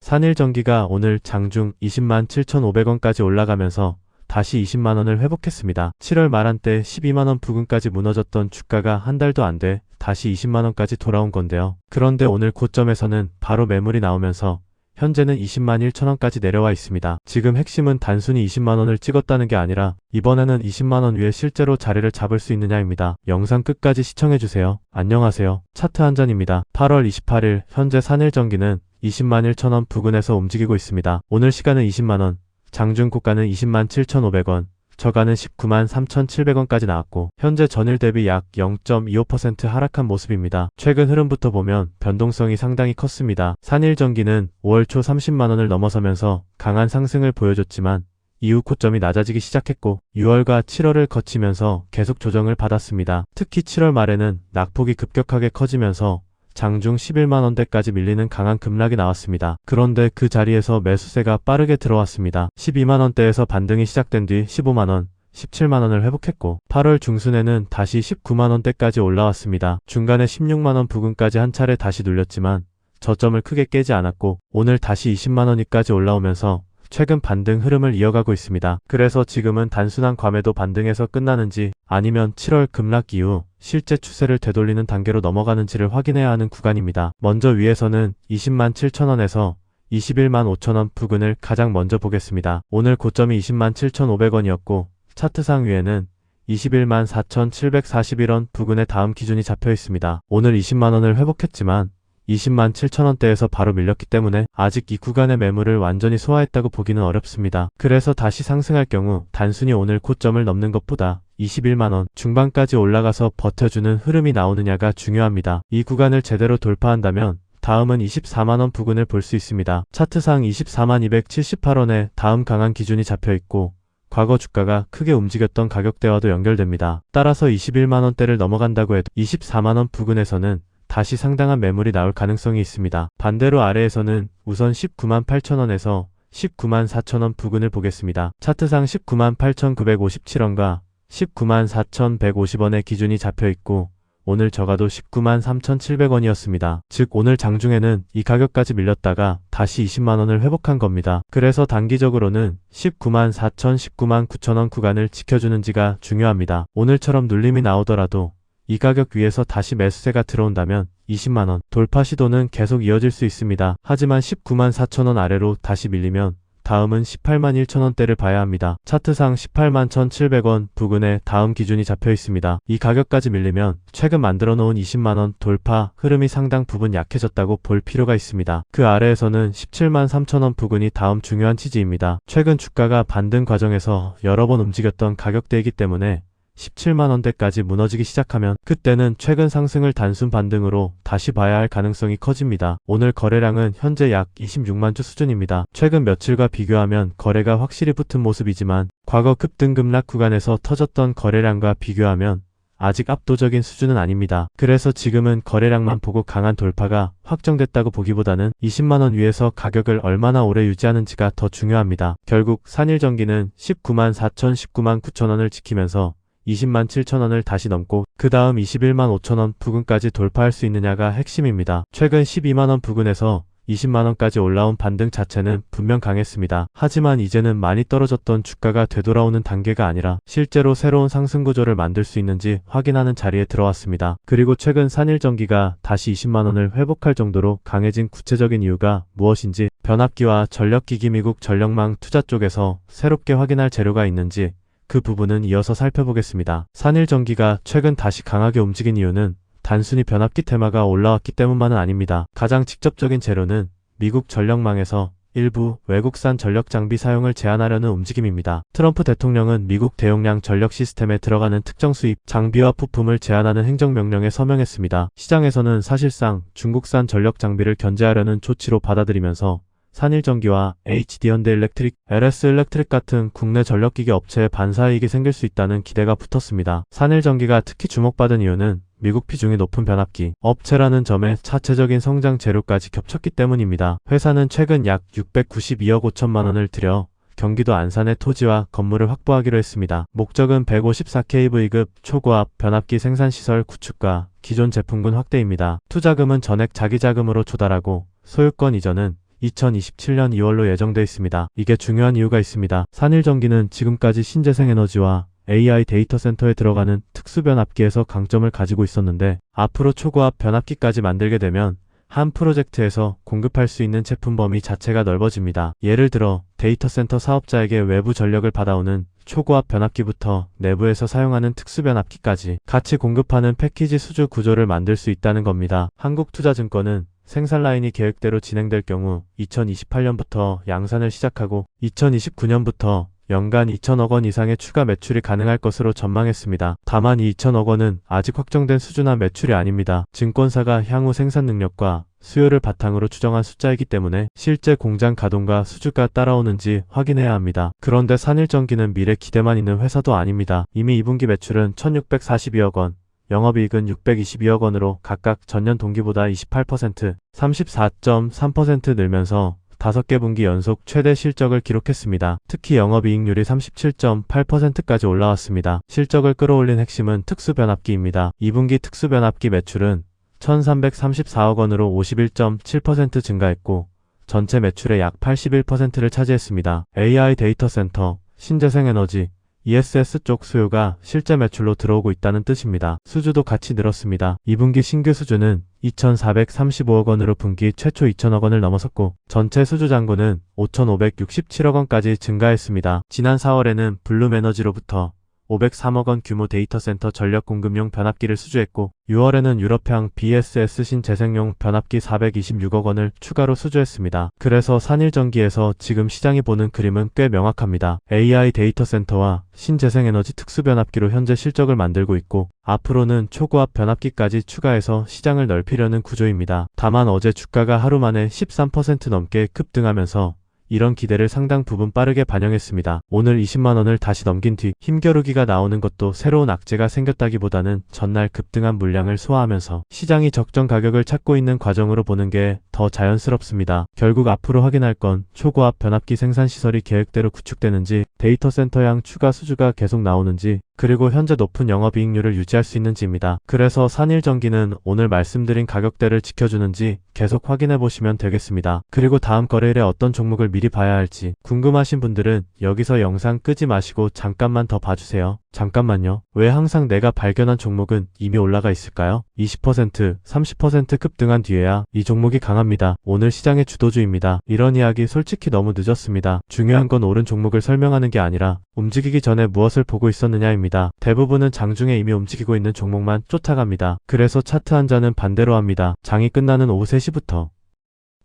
산일전기가 오늘 장중 20만 7,500원까지 올라가면서 다시 20만원을 회복했습니다. 7월 말 한때 12만원 부근까지 무너졌던 주가가 한 달도 안 돼 다시 20만원까지 돌아온 건데요. 그런데 오늘 고점에서는 바로 매물이 나오면서 현재는 20만 1천원까지 내려와 있습니다. 지금 핵심은 단순히 20만원을 찍었다는 게 아니라 이번에는 20만원 위에 실제로 자리를 잡을 수 있느냐입니다. 영상 끝까지 시청해주세요. 안녕하세요. 차트 한전입니다. 8월 28일 현재 산일전기는 20만 1천원 부근에서 움직이고 있습니다. 오늘 시가는 20만원, 장중 고가는 20만 7,500원, 저가는 19만 3,700원까지 나왔고 현재 전일 대비 약 0.25% 하락한 모습입니다. 최근 흐름부터 보면 변동성이 상당히 컸습니다. 산일전기는 5월 초 30만원을 넘어서면서 강한 상승을 보여줬지만 이후 고점이 낮아지기 시작했고 6월과 7월을 거치면서 계속 조정을 받았습니다. 특히 7월 말에는 낙폭이 급격하게 커지면서 장중 11만원대까지 밀리는 강한 급락이 나왔습니다. 그런데 그 자리에서 매수세가 빠르게 들어왔습니다. 12만원대에서 반등이 시작된 뒤 15만원, 17만원을 회복했고 8월 중순에는 다시 19만원대까지 올라왔습니다. 중간에 16만원 부근까지 한 차례 다시 눌렸지만 저점을 크게 깨지 않았고 오늘 다시 20만원까지 올라오면서 최근 반등 흐름을 이어가고 있습니다. 그래서 지금은 단순한 과매도 반등에서 끝나는지 아니면 7월 급락 이후 실제 추세를 되돌리는 단계로 넘어가는지를 확인해야 하는 구간입니다. 먼저 위에서는 20만 7천원에서 21만 5천원 부근을 가장 먼저 보겠습니다. 오늘 고점이 20만 7,500원이었고 차트상 위에는 21만 4,741원 부근의 다음 기준이 잡혀 있습니다. 오늘 20만원을 회복했지만 20만 7천원대에서 바로 밀렸기 때문에 아직 이 구간의 매물을 완전히 소화했다고 보기는 어렵습니다. 그래서 다시 상승할 경우 단순히 오늘 고점을 넘는 것보다 21만원 중반까지 올라가서 버텨주는 흐름이 나오느냐가 중요합니다. 이 구간을 제대로 돌파한다면 다음은 24만원 부근을 볼 수 있습니다. 차트상 24만 278원에 다음 강한 기준이 잡혀있고 과거 주가가 크게 움직였던 가격대와도 연결됩니다. 따라서 21만원대를 넘어간다고 해도 24만원 부근에서는 다시 상당한 매물이 나올 가능성이 있습니다. 반대로 아래에서는 우선 19만 8천원에서 19만 4천원 부근을 보겠습니다. 차트상 19만 8,957원과 19만 4,150원의 기준이 잡혀있고 오늘 저가도 19만 3,700원이었습니다. 즉 오늘 장중에는 이 가격까지 밀렸다가 다시 20만원을 회복한 겁니다. 그래서 단기적으로는 19만 4천, 19만 9천원 구간을 지켜주는지가 중요합니다. 오늘처럼 눌림이 나오더라도 이 가격 위에서 다시 매수세가 들어온다면 20만원 돌파 시도는 계속 이어질 수 있습니다. 하지만 19만 4천원 아래로 다시 밀리면 다음은 18만 1천원대를 봐야 합니다. 차트상 18만 1,700원 부근에 다음 기준이 잡혀 있습니다. 이 가격까지 밀리면 최근 만들어 놓은 20만원 돌파 흐름이 상당 부분 약해졌다고 볼 필요가 있습니다. 그 아래에서는 17만 3천원 부근이 다음 중요한 지지입니다. 최근 주가가 반등 과정에서 여러 번 움직였던 가격대이기 때문에 17만원대까지 무너지기 시작하면 그때는 최근 상승을 단순 반등으로 다시 봐야 할 가능성이 커집니다. 오늘 거래량은 현재 약 26만 주 수준입니다. 최근 며칠과 비교하면 거래가 확실히 붙은 모습이지만 과거 급등 급락 구간에서 터졌던 거래량과 비교하면 아직 압도적인 수준은 아닙니다. 그래서 지금은 거래량만 보고 강한 돌파가 확정됐다고 보기보다는 20만원 위에서 가격을 얼마나 오래 유지하는지가 더 중요합니다. 결국 산일전기는 19만 4천, 19만 9천원을 지키면서 20만 7천원을 다시 넘고 그 다음 21만 5천원 부근까지 돌파할 수 있느냐가 핵심입니다. 최근 12만원 부근에서 20만원까지 올라온 반등 자체는 분명 강했습니다. 하지만 이제는 많이 떨어졌던 주가가 되돌아오는 단계가 아니라 실제로 새로운 상승 구조를 만들 수 있는지 확인하는 자리에 들어왔습니다. 그리고 최근 산일전기가 다시 20만원을 회복할 정도로 강해진 구체적인 이유가 무엇인지 변압기와 전력기기 미국 전력망 투자 쪽에서 새롭게 확인할 재료가 있는지 그 부분은 이어서 살펴보겠습니다. 산일전기가 최근 다시 강하게 움직인 이유는 단순히 변압기 테마가 올라왔기 때문만은 아닙니다. 가장 직접적인 재료는 미국 전력망에서 일부 외국산 전력 장비 사용을 제한하려는 움직임입니다. 트럼프 대통령은 미국 대용량 전력 시스템에 들어가는 특정 수입 장비와 부품을 제한하는 행정명령에 서명했습니다. 시장에서는 사실상 중국산 전력 장비를 견제하려는 조치로 받아들이면서 산일전기와 HD-현대일렉트릭, LS-일렉트릭 같은 국내 전력기기 업체에 반사이익이 생길 수 있다는 기대가 붙었습니다. 산일전기가 특히 주목받은 이유는 미국 비중이 높은 변압기 업체라는 점에 차체적인 성장 재료까지 겹쳤기 때문입니다. 회사는 최근 약 692억 5천만 원을 들여 경기도 안산의 토지와 건물을 확보하기로 했습니다. 목적은 154kV급 초고압 변압기 생산시설 구축과 기존 제품군 확대입니다. 투자금은 전액 자기자금으로 조달하고 소유권 이전은 2027년 2월로 예정돼 있습니다. 이게 중요한 이유가 있습니다. 산일전기는 지금까지 신재생에너지와 AI 데이터 센터에 들어가는 특수변압기에서 강점을 가지고 있었는데 앞으로 초고압 변압기까지 만들게 되면 한 프로젝트에서 공급할 수 있는 제품 범위 자체가 넓어집니다. 예를 들어 데이터 센터 사업자에게 외부 전력을 받아오는 초고압 변압기부터 내부에서 사용하는 특수변압기까지 같이 공급하는 패키지 수주 구조를 만들 수 있다는 겁니다. 한국투자증권은 생산 라인이 계획대로 진행될 경우 2028년부터 양산을 시작하고 2029년부터 연간 2천억 원 이상의 추가 매출이 가능할 것으로 전망했습니다. 다만 이 2천억 원은 아직 확정된 수준화 매출이 아닙니다. 증권사가 향후 생산 능력과 수요를 바탕으로 추정한 숫자이기 때문에 실제 공장 가동과 수주가 따라오는지 확인해야 합니다. 그런데 산일전기는 미래 기대만 있는 회사도 아닙니다. 이미 2분기 매출은 1,642억 원, 영업이익은 622억 원으로 각각 전년 동기보다 28%, 34.3% 늘면서 5개 분기 연속 최대 실적을 기록했습니다. 특히 영업이익률이 37.8%까지 올라왔습니다. 실적을 끌어올린 핵심은 특수변압기입니다. 2분기 특수변압기 매출은 1,334억 원으로 51.7% 증가했고 전체 매출의 약 81%를 차지했습니다. AI 데이터 센터, 신재생에너지, ESS 쪽 수요가 실제 매출로 들어오고 있다는 뜻입니다. 수주도 같이 늘었습니다. 2분기 신규 수주는 2,435억 원으로 분기 최초 2천억 원을 넘어섰고 전체 수주 잔고는 5,567억 원까지 증가했습니다. 지난 4월에는 블룸에너지로부터 503억 원 규모 데이터 센터 전력 공급용 변압기를 수주했고 6월에는 유럽향 BSS 신재생용 변압기 426억 원을 추가로 수주했습니다. 그래서 산일전기에서 지금 시장이 보는 그림은 꽤 명확합니다. AI 데이터 센터와 신재생에너지 특수변압기로 현재 실적을 만들고 있고 앞으로는 초고압 변압기까지 추가해서 시장을 넓히려는 구조입니다. 다만 어제 주가가 하루 만에 13% 넘게 급등하면서 이런 기대를 상당 부분 빠르게 반영했습니다. 오늘 20만원을 다시 넘긴 뒤 힘겨루기가 나오는 것도 새로운 악재가 생겼다기보다는 전날 급등한 물량을 소화하면서 시장이 적정 가격을 찾고 있는 과정으로 보는 게 더 자연스럽습니다. 결국 앞으로 확인할 건 초고압 변압기 생산 시설이 계획대로 구축되는지 데이터 센터양 추가 수주가 계속 나오는지 그리고 현재 높은 영업이익률을 유지할 수 있는지입니다. 그래서 산일전기는 오늘 말씀드린 가격대를 지켜주는지 계속 확인해 보시면 되겠습니다. 그리고 다음 거래일에 어떤 종목을 미리 봐야 할지 궁금하신 분들은 여기서 영상 끄지 마시고 잠깐만 더 봐주세요. 잠깐만요. 왜 항상 내가 발견한 종목은 이미 올라가 있을까요? 20%, 30% 급등한 뒤에야 이 종목이 강합니다. 오늘 시장의 주도주입니다. 이런 이야기 솔직히 너무 늦었습니다. 중요한 건 옳은 종목을 설명하는 게 아니라 움직이기 전에 무엇을 보고 있었느냐입니다. 대부분은 장중에 이미 움직이고 있는 종목만 쫓아갑니다. 그래서 차트 한 잔은 반대로 합니다. 장이 끝나는 오후 3시부터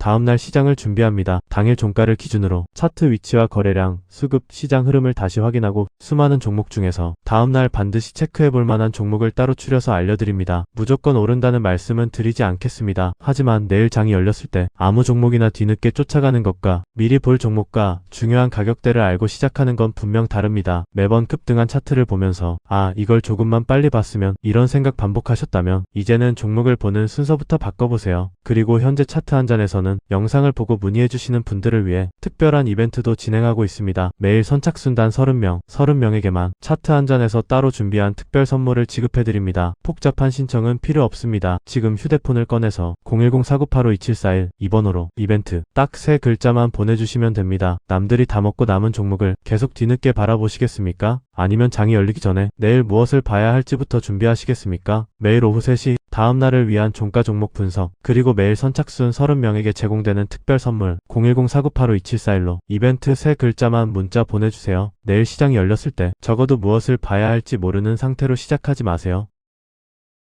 다음날 시장을 준비합니다. 당일 종가를 기준으로 차트 위치와 거래량, 수급, 시장 흐름을 다시 확인하고 수많은 종목 중에서 다음날 반드시 체크해볼 만한 종목을 따로 추려서 알려드립니다. 무조건 오른다는 말씀은 드리지 않겠습니다. 하지만 내일 장이 열렸을 때 아무 종목이나 뒤늦게 쫓아가는 것과 미리 볼 종목과 중요한 가격대를 알고 시작하는 건 분명 다릅니다. 매번 급등한 차트를 보면서 이걸 조금만 빨리 봤으면 이런 생각 반복하셨다면 이제는 종목을 보는 순서부터 바꿔보세요. 그리고 현재 차트 한 잔에서는 영상을 보고 문의해주시는 분들을 위해 특별한 이벤트도 진행하고 있습니다. 매일 선착순단 30명에게만 차트 한 잔에서 따로 준비한 특별 선물을 지급해드립니다. 복잡한 신청은 필요 없습니다. 지금 휴대폰을 꺼내서 010-4985-2741 2번호로 이벤트 딱 3글자만 보내주시면 됩니다. 남들이 다 먹고 남은 종목을 계속 뒤늦게 바라보시겠습니까? 아니면 장이 열리기 전에 내일 무엇을 봐야 할지부터 준비하시겠습니까? 매일 오후 3시 다음날을 위한 종가 종목 분석 그리고 매일 선착순 30명에게 제공되는 특별 선물 010-4985-2741로 이벤트 3글자만 문자 보내주세요. 내일 시장이 열렸을 때 적어도 무엇을 봐야 할지 모르는 상태로 시작하지 마세요.